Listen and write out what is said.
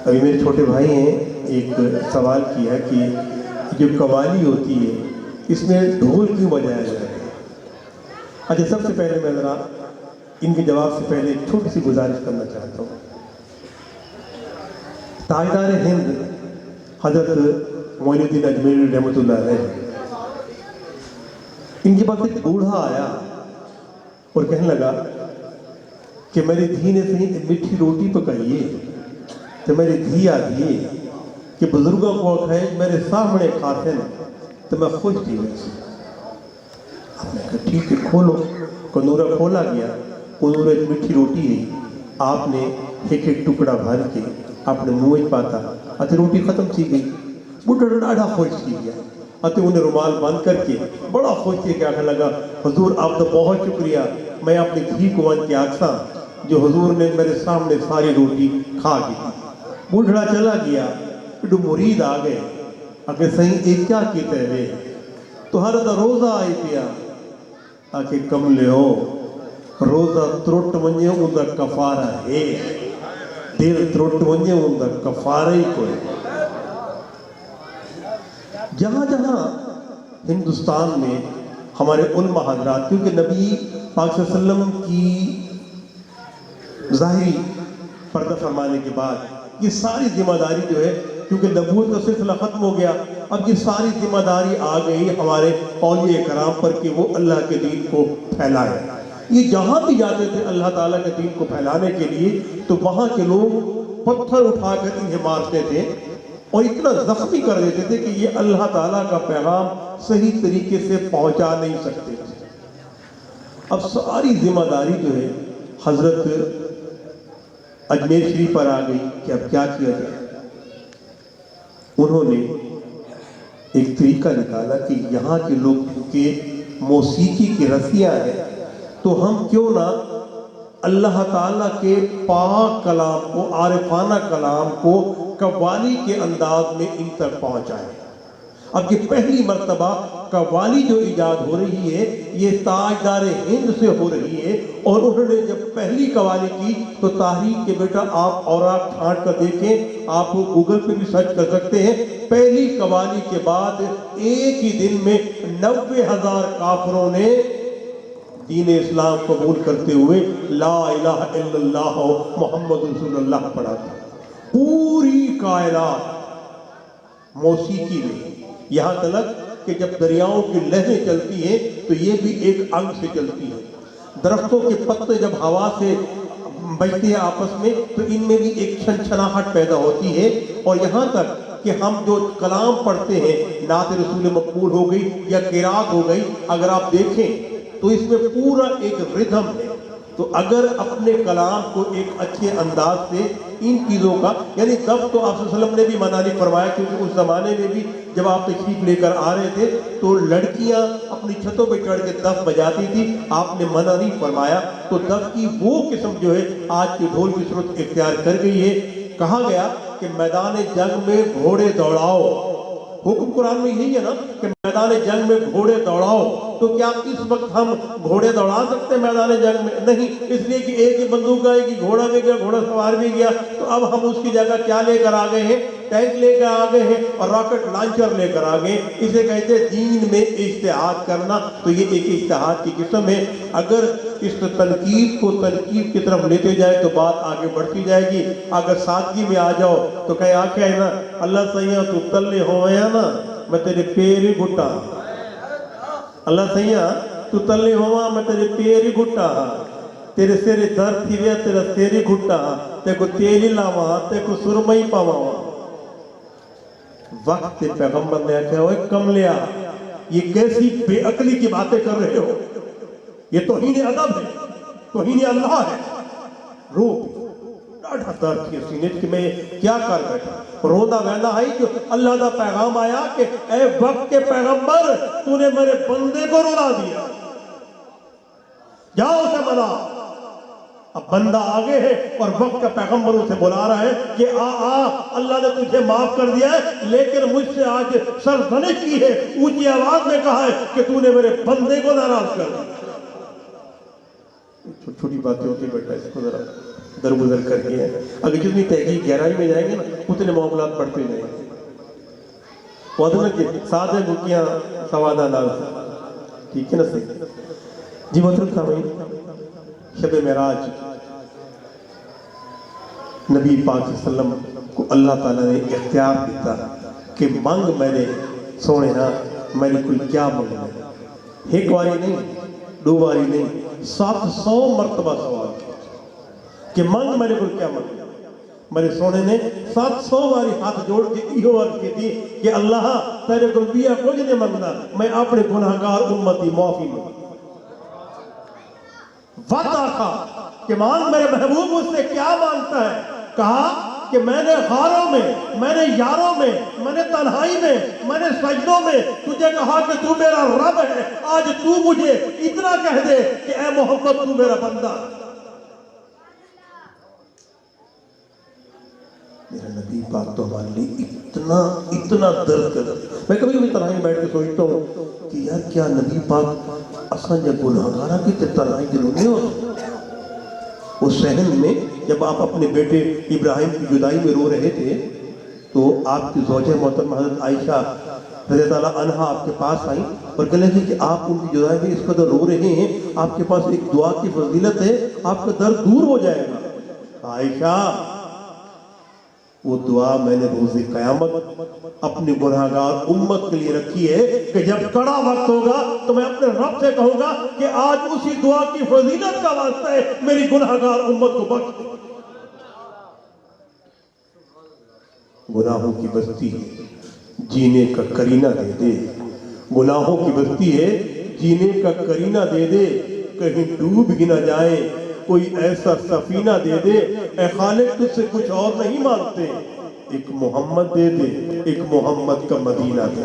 अभी मेरे छोटे भाई हैं, एक सवाल किया कि जो कवाली होती है इसमें ढोल क्यों बजाया जाए। अच्छा, सबसे पहले मैं ज़रा इनके जवाब से पहले एक छोटी सी गुजारिश करना चाहता हूँ। ताजदार हिंद हज़रत मोइनुद्दीन अजमेरी रहमतुल्लाह अलैह, इनके पास एक बूढ़ा आया और कहने लगा कि मेरी धी ने सही मीठी रोटी पकाइए, तो मेरी धी आती है कि बुजुर्गों को खाए मेरे सामने खाते हैं तो मैं खुश थी उनसे। आपने कहा ठीक है, खोलो। कनूरा खोला गया, कनूरा एक मीठी रोटी है, आपने एक एक टुकड़ा भर के अपने मुँह में पाता अति रोटी ख़त्म थी गई। बुढ़ा ॾाढा खुश थी गया अति उन्हें रुमाल बंद करके बड़ा खुश थी के आखिर लगा, हुजूर आप तो बहुत शुक्रिया, मैं अपनी धी को वन के आखसा जो हुजूर ने मेरे सामने सारी रोटी खा गई। बुढ़ा चला गया, तो मुरीद आ गए, आके सही एक क्या कहते हैं तुम्हारा तो रोज़ा आई पिया आके कम ले हो, रोज़ा त्रुट वञे उनका कफारा है, दिल त्रुट वञे उनका कफारा ही कोई। जहाँ जहाँ हिंदुस्तान में हमारे उलमा हजरात, क्योंकि नबी पाक सल्लल्लाहु अलैहि वसल्लम की ज़ाहिरी पर्दा फरमाने के बाद ये सारी जिम्मेदारी जो है, क्योंकि नबूवत का सिलसिला ख़त्म हो गया, अब ये सारी जिम्मेदारी आ गई हमारे औलिया कराम पर कि वो अल्लाह के दीन को फैलाए। ये जहाँ भी जाते थे अल्लाह ताला के दीन को फैलाने के लिए, तो वहाँ के लोग पत्थर उठाकर इन्हें मारते थे और इतना ज़ख्मी कर देते थे कि ये अल्लाह ताला का पैगाम सही तरीके से पहुँचा नहीं सकते थे। अब सारी जिम्मेदारी जो है हज़रत अजमेर शरीफ पर आ गई कि अब क्या किया जाए। उन्होंने एक तरीका निकाला कि यहाँ के लोग के मौसीकी की रसियाँ हैं, तो हम क्यों ना अल्लाह ताला के पाक कलाम को, आरिफाना कलाम को कव्वाली के अंदाज में इन तक पहुँचाएं। अब ये पहली मर्तबा कव्वाली जो ईजाद हो रही है ये ताजदार हिंद से हो रही है, और उन्होंने जब पहली कव्वाली की तो तारीख के बेटा आप और आप छांट कर देखें, आप गूगल पे भी सर्च कर सकते हैं। पहली कव्वाली के बाद एक ही दिन में 90,000 काफिरों ने दीन इस्लाम कबूल करते हुए ला इलाहा इल्लल्लाह मुहम्मद रसूलुल्लाह पढ़ा था। पूरी कायनात मौसीकी में, यहाँ तक कि जब दरियाओं की लहरें चलती हैं तो ये भी एक अंग से चलती है। दरख्तों के पत्ते जब हवा से बजते हैं आपस में तो इनमें भी एक छनछनाहट पैदा होती है। और यहाँ तक कि हम जो कलाम पढ़ते हैं, नात रसूल मकबूल हो गई या किरात हो गई, अगर आप देखें तो इसमें पूरा एक रिदम है। तो अगर अपने कलाम को एक अच्छे अंदाज से इन चीज़ों का, यानी तब तो आप सल्लल्लाहु अलैहि वसल्लम ने भी मना नहीं फरमाया, क्योंकि उस ज़माने में भी जब आप तशरीफ लेकर आ रहे थे तो लड़कियां अपनी छतों पे चढ़ के दफ बजाती थी, आपने मना नहीं फरमाया। तो दफ की वो किस्म जो है आज के ढोल की सूरत इख्तियार कर गई है। कहा गया कि मैदान जंग में घोड़े दौड़ाओ, हुक्म कुरान में यही है ना कि मैदान जंग में घोड़े दौड़ाओ। तो क्या इस वक्त हम घोड़े दौड़ा सकते हैं मैदान जंग में? नहीं, इसलिए कि एक ही बंदूक है कि घोड़ा भी गया, घोड़ा सवार भी गया। तो अब हम उसकी जगह क्या लेकर आ गए हैं? टैंक लेकर आ गए हैं और रॉकेट लॉन्चर लेकर आ गए। इसे कहते हैं दीन में इज्तिहाद करना। तो ये एक इज्तिहाद की किस्म है। अगर इस तनकीद को तनकीद की तरफ लेते जाए तो बात आगे बढ़ती जाएगी। अगर सादगी में आ जाओ तो कहीं आके है ना, अल्लाह सैया तू तल्ले हो या ना मैं तेरे पैर ही घुटा, अल्लाह सैया तू तल्ले होवा मैं तेरे पैर ही घुटा, तेरे सिर दर्द थी वे तेरा सिर ही घुटा, तेको तेल ही लावा, तेको सुरमई पावा। वक्त पैगंबर ने आख्या ओए कमलिया, ये कैसी बेअकली की बातें कर रहे हो? ये तौहीन अदब है, तौहीन अल्लाह है। रो डाढ़ा दर्द के सीने कि मैं क्या कर बैठा, रोंदा वहदा है जो अल्लाह का पैगाम आया कि ए वक्त के पैगंबर तूने मेरे बंदे को रुला दिया, जाओ उसे मना। अब बंदा आगे है और वक्त का पैगंबर उसे बुला रहा है कि आ अल्लाह ने तुझे माफ कर दिया है, लेकिन मुझसे आज सरजनिश की है, ऊंची आवाज में कहा है कि तूने मेरे बंदे को नाराज कर दिया। छोटी छोटी बातें होती बेटा, इसको जरा درگزر کر کے ہیں. اگر جتنی تحقیق گہرائی میں جائیں گے نا اتنے معاملات بڑھتے جائیں گے. وہ نا کہ سادہ گھکیاں سوادہ ناز. ٹھیک ہے نا صحیح. جی محترم سامعین، شب معراج نبی پاک صلی اللہ علیہ وسلم کو اللہ تعالیٰ نے اختیار دیتا کہ مانگ میں نے سونے ہاں میں نے کوئی کیا مانگنا ہے. ایک باری نہیں، دو باری نہیں، 700 مرتبہ سوال کیا کہ مانگ میں نے کوئی کیا مانگنا. میرے سونے نے 700 باری ہاتھ جوڑ کے یہ عرض کی تھی کہ اللہ تیرے کو دیا کچھ نہیں مانگنا، میں اپنے گناہگار امتی معافی مانگتا. وعدہ تھا کہ مانگ میرے محبوب مجھ سے کیا مانگتا ہے. کہا کہ میں نے غاروں میں، میں نے یاروں میں، میں نے تنہائی میں، میں نے سجدوں میں تجھے کہا کہ تو میرا رب ہے. آج تو مجھے اتنا کہہ دے کہ اے محمد تو میرا بندہ. میرا نبی پاک تو ہمارے لیے اتنا درد کر. میں کبھی کبھی تنہائی بیٹھ کے سوچتا ہوں کہ یار کیا نبی پاک اصلا جب گناہگارہ کی تنہائی دلوں نہیں ہوتی. اس صحن میں جب آپ اپنے بیٹے ابراہیم کی جدائی میں رو رہے تھے تو آپ کی زوجہ محترمہ حضرت عائشہ رضی اللہ عنہا آپ کے پاس آئیں اور کہنے لگی کہ آپ ان کی جدائی میں اس قدر رو رہے ہیں، آپ کے پاس ایک دعا کی فضیلت ہے، آپ کا درد دور ہو جائے گا. عائشہ وہ دعا میں نے روز قیامت اپنی گناہگار امت کے لیے رکھی ہے کہ جب کڑا وقت ہوگا تو میں اپنے رب سے کہوں گا کہ آج اسی دعا کی فضیلت کا واسطہ ہے میری گناہگار امت کو بخش دے. گناہوں کی بستی ہے جینے کا کرینہ دے دے. گناہوں کی بستی ہے جینے کا کرینہ دے دے. کہیں ڈوب ہی نہ جائیں کوئی ایسا سفینہ دے دے. اے خالق تجھ سے کچھ اور نہیں مانگتے، ایک محمد دے دے، ایک محمد کا مدینہ دے.